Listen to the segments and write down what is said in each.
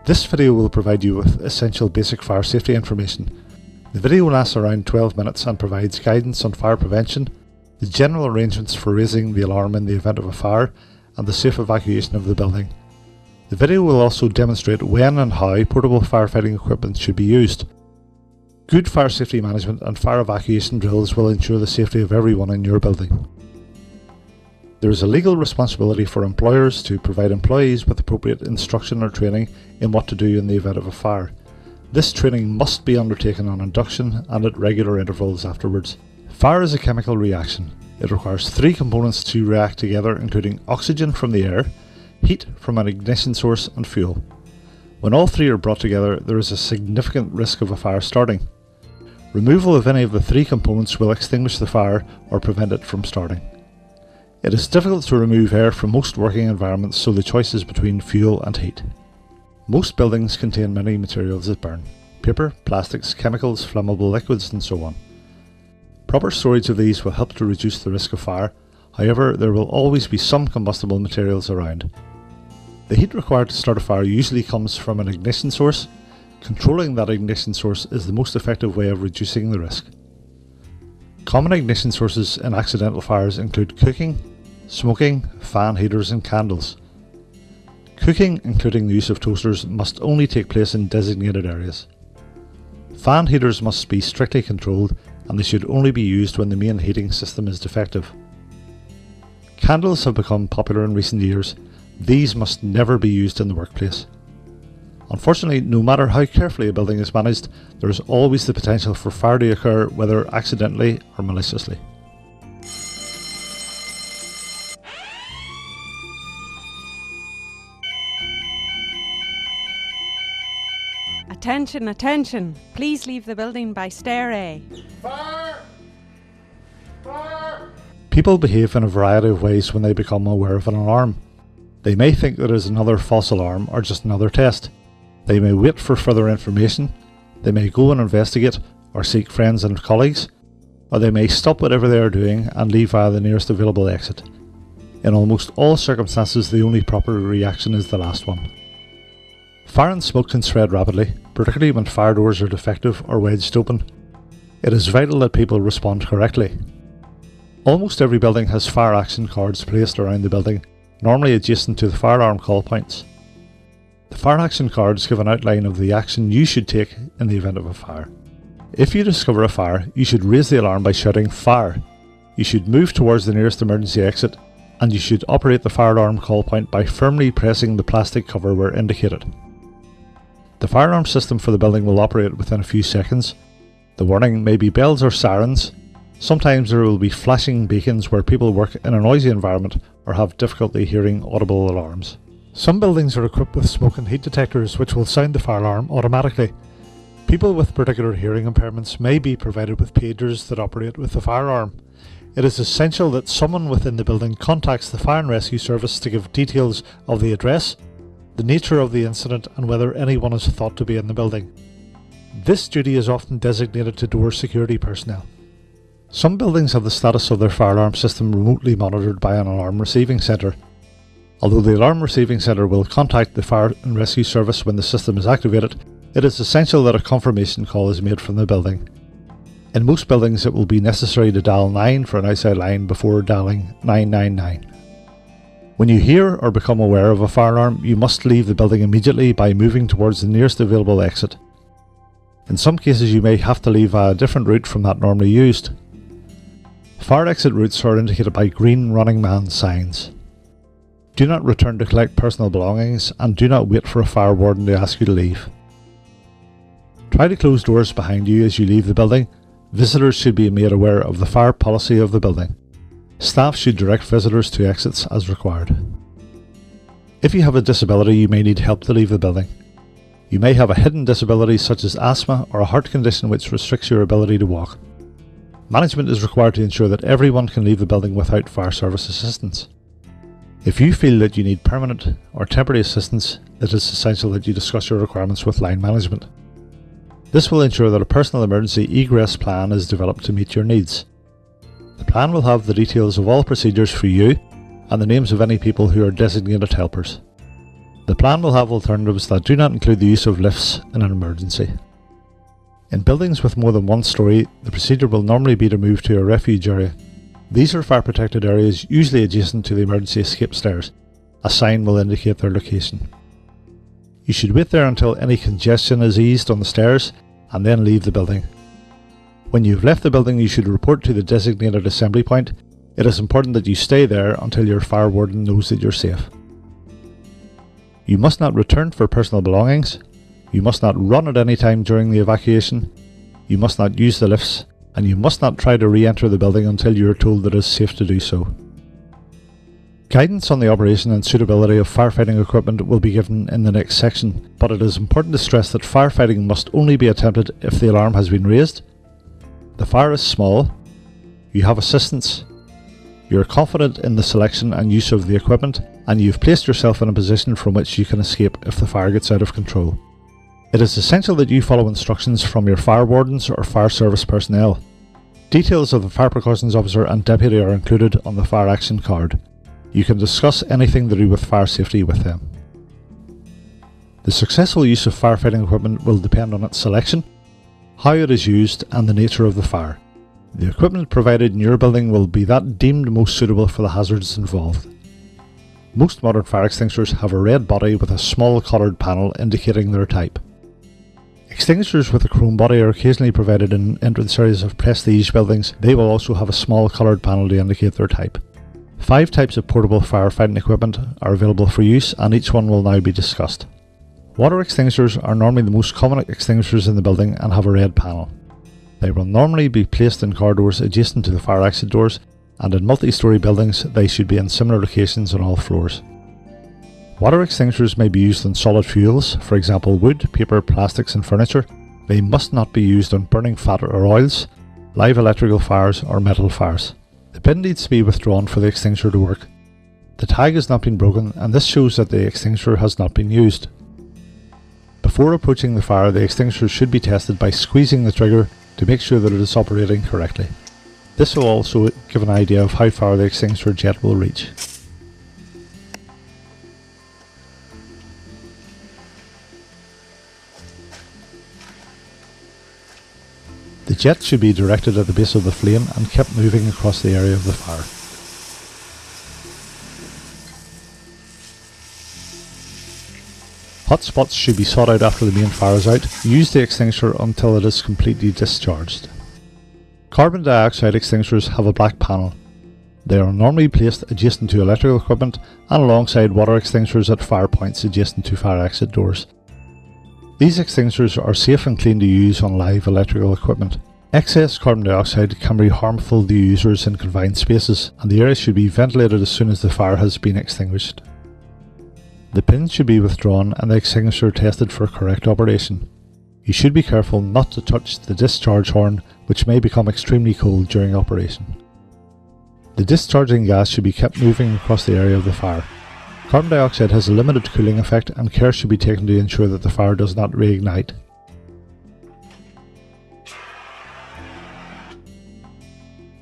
This video will provide you with essential basic fire safety information. The video lasts around 12 minutes and provides guidance on fire prevention, the general arrangements for raising the alarm in the event of a fire, and the safe evacuation of the building. The video will also demonstrate when and how portable firefighting equipment should be used. Good fire safety management and fire evacuation drills will ensure the safety of everyone in your building. There is a legal responsibility for employers to provide employees with appropriate instruction or training in what to do in the event of a fire. This training must be undertaken on induction and at regular intervals afterwards. Fire is a chemical reaction. It requires three components to react together, including oxygen from the air, heat from an ignition source, and fuel. When all three are brought together, there is a significant risk of a fire starting. Removal of any of the three components will extinguish the fire or prevent it from starting. It is difficult to remove air from most working environments, so the choice is between fuel and heat. Most buildings contain many materials that burn: paper, plastics, chemicals, flammable liquids, and so on. Proper storage of these will help to reduce the risk of fire. However, there will always be some combustible materials around. The heat required to start a fire usually comes from an ignition source. Controlling that ignition source is the most effective way of reducing the risk. Common ignition sources in accidental fires include cooking, smoking, fan heaters, and candles. Cooking, including the use of toasters, must only take place in designated areas. Fan heaters must be strictly controlled, and they should only be used when the main heating system is defective. Candles have become popular in recent years. These must never be used in the workplace. Unfortunately, no matter how carefully a building is managed, there is always the potential for fire to occur, whether accidentally or maliciously. Attention, attention! Please leave the building by stair A. Fire! Fire! People behave in a variety of ways when they become aware of an alarm. They may think that it is another false alarm or just another test. They may wait for further information. They may go and investigate or seek friends and colleagues, or they may stop whatever they are doing and leave via the nearest available exit. In almost all circumstances, the only proper reaction is the last one. Fire and smoke can spread rapidly, particularly when fire doors are defective or wedged open. It is vital that people respond correctly. Almost every building has fire action cards placed around the building, normally adjacent to the fire alarm call points. The fire action cards give an outline of the action you should take in the event of a fire. If you discover a fire, you should raise the alarm by shouting "Fire!" You should move towards the nearest emergency exit, and you should operate the fire alarm call point by firmly pressing the plastic cover where indicated. The fire alarm system for the building will operate within a few seconds. The warning may be bells or sirens. Sometimes there will be flashing beacons where people work in a noisy environment or have difficulty hearing audible alarms. Some buildings are equipped with smoke and heat detectors which will sound the fire alarm automatically. People with particular hearing impairments may be provided with pagers that operate with the fire alarm. It is essential that someone within the building contacts the fire and rescue service to give details of the address, the nature of the incident, and whether anyone is thought to be in the building. This duty is often designated to door security personnel. Some buildings have the status of their fire alarm system remotely monitored by an alarm receiving centre. Although the alarm receiving centre will contact the fire and rescue service when the system is activated, it is essential that a confirmation call is made from the building. In most buildings, it will be necessary to dial 9 for an outside line before dialing 999. When you hear or become aware of a fire alarm, you must leave the building immediately by moving towards the nearest available exit. In some cases, you may have to leave a different route from that normally used. Fire exit routes are indicated by green running man signs. Do not return to collect personal belongings, and do not wait for a fire warden to ask you to leave. Try to close doors behind you as you leave the building. Visitors should be made aware of the fire policy of the building. Staff should direct visitors to exits as required. If you have a disability, you may need help to leave the building. You may have a hidden disability such as asthma or a heart condition which restricts your ability to walk. Management is required to ensure that everyone can leave the building without fire service assistance. If you feel that you need permanent or temporary assistance, it is essential that you discuss your requirements with line management. This will ensure that a personal emergency egress plan is developed to meet your needs. The plan will have the details of all procedures for you and the names of any people who are designated helpers. The plan will have alternatives that do not include the use of lifts in an emergency. In buildings with more than one storey, the procedure will normally be to move to a refuge area. These are fire protected areas usually adjacent to the emergency escape stairs. A sign will indicate their location. You should wait there until any congestion is eased on the stairs and then leave the building. When you've left the building, you should report to the designated assembly point. It is important that you stay there until your fire warden knows that you're safe. You must not return for personal belongings. You must not run at any time during the evacuation. You must not use the lifts, and you must not try to re-enter the building until you are told that it is safe to do so. Guidance on the operation and suitability of firefighting equipment will be given in the next section, but it is important to stress that firefighting must only be attempted if the alarm has been raised, the fire is small, you have assistance, you are confident in the selection and use of the equipment, and you have placed yourself in a position from which you can escape if the fire gets out of control. It is essential that you follow instructions from your fire wardens or fire service personnel. Details of the fire precautions officer and deputy are included on the fire action card. You can discuss anything to do with fire safety with them. The successful use of firefighting equipment will depend on its selection, how it is used, and the nature of the fire. The equipment provided in your building will be that deemed most suitable for the hazards involved. Most modern fire extinguishers have a red body with a small coloured panel indicating their type. Extinguishers with a chrome body are occasionally provided in entrance areas of prestige buildings. They will also have a small coloured panel to indicate their type. 5 types of portable firefighting equipment are available for use, and each one will now be discussed. Water extinguishers are normally the most common extinguishers in the building and have a red panel. They will normally be placed in corridors adjacent to the fire exit doors, and in multi-storey buildings they should be in similar locations on all floors. Water extinguishers may be used on solid fuels, for example wood, paper, plastics and furniture. They must not be used on burning fat or oils, live electrical fires or metal fires. The pin needs to be withdrawn for the extinguisher to work. The tag has not been broken, and this shows that the extinguisher has not been used. Before approaching the fire, the extinguisher should be tested by squeezing the trigger to make sure that it is operating correctly. This will also give an idea of how far the extinguisher jet will reach. The jet should be directed at the base of the flame and kept moving across the area of the fire. Hot spots should be sought out after the main fire is out. Use the extinguisher until it is completely discharged. Carbon dioxide extinguishers have a black panel. They are normally placed adjacent to electrical equipment and alongside water extinguishers at fire points adjacent to fire exit doors. These extinguishers are safe and clean to use on live electrical equipment. Excess carbon dioxide can be harmful to users in confined spaces, and the area should be ventilated as soon as the fire has been extinguished. The pins should be withdrawn and the extinguisher tested for correct operation. You should be careful not to touch the discharge horn, which may become extremely cold during operation. The discharging gas should be kept moving across the area of the fire. Carbon dioxide has a limited cooling effect, and care should be taken to ensure that the fire does not reignite.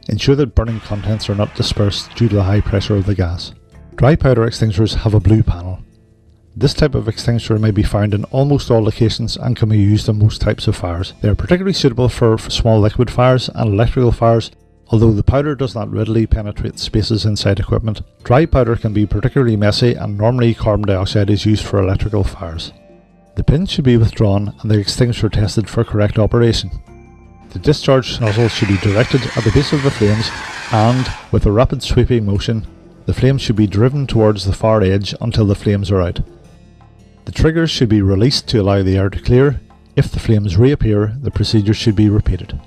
Ensure that burning contents are not dispersed due to the high pressure of the gas. Dry powder extinguishers have a blue panel. This type of extinguisher may be found in almost all locations and can be used on most types of fires. They are particularly suitable for small liquid fires and electrical fires. Although the powder does not readily penetrate spaces inside equipment, dry powder can be particularly messy, and normally carbon dioxide is used for electrical fires. The pins should be withdrawn and the extinguisher tested for correct operation. The discharge nozzle should be directed at the base of the flames, and, with a rapid sweeping motion, the flames should be driven towards the far edge until the flames are out. The triggers should be released to allow the air to clear. If the flames reappear, the procedure should be repeated.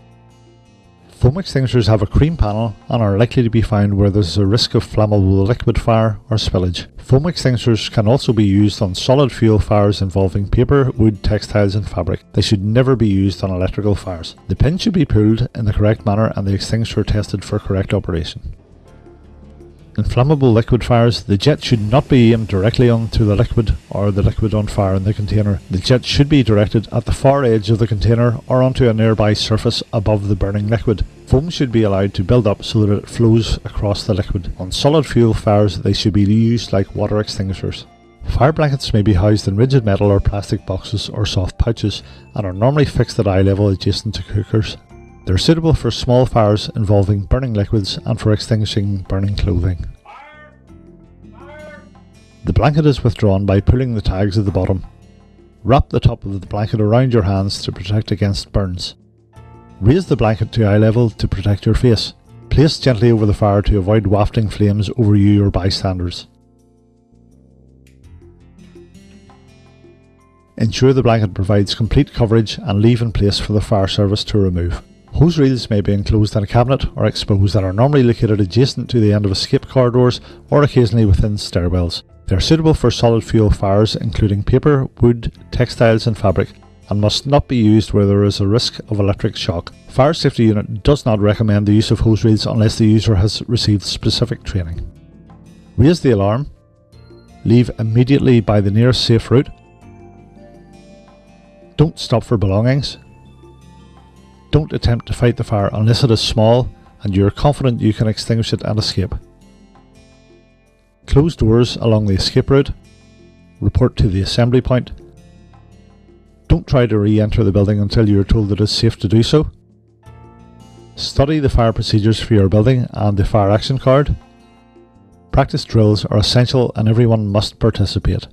Foam extinguishers have a cream panel and are likely to be found where there is a risk of flammable liquid fire or spillage. Foam extinguishers can also be used on solid fuel fires involving paper, wood, textiles and fabric. They should never be used on electrical fires. The pin should be pulled in the correct manner and the extinguisher tested for correct operation. In flammable liquid fires, the jet should not be aimed directly onto the liquid or the liquid on fire in the container. The jet should be directed at the far edge of the container or onto a nearby surface above the burning liquid. Foam should be allowed to build up so that it flows across the liquid. On solid fuel fires, they should be used like water extinguishers. Fire blankets may be housed in rigid metal or plastic boxes or soft pouches and are normally fixed at eye level adjacent to cookers. They are suitable for small fires involving burning liquids and for extinguishing burning clothing. The blanket is withdrawn by pulling the tags at the bottom. Wrap the top of the blanket around your hands to protect against burns. Raise the blanket to eye level to protect your face. Place gently over the fire to avoid wafting flames over you or bystanders. Ensure the blanket provides complete coverage and leave in place for the fire service to remove. Hose reels may be enclosed in a cabinet or exposed and are normally located adjacent to the end of escape corridors or occasionally within stairwells. They are suitable for solid fuel fires including paper, wood, textiles and fabric, and must not be used where there is a risk of electric shock. Fire Safety Unit does not recommend the use of hose reels unless the user has received specific training. Raise the alarm. Leave immediately by the nearest safe route. Don't stop for belongings. Don't attempt to fight the fire unless it is small and you are confident you can extinguish it and escape. Close doors along the escape route. Report to the assembly point. Don't try to re-enter the building until you are told it is safe to do so. Study the fire procedures for your building and the fire action card. Practice drills are essential and everyone must participate.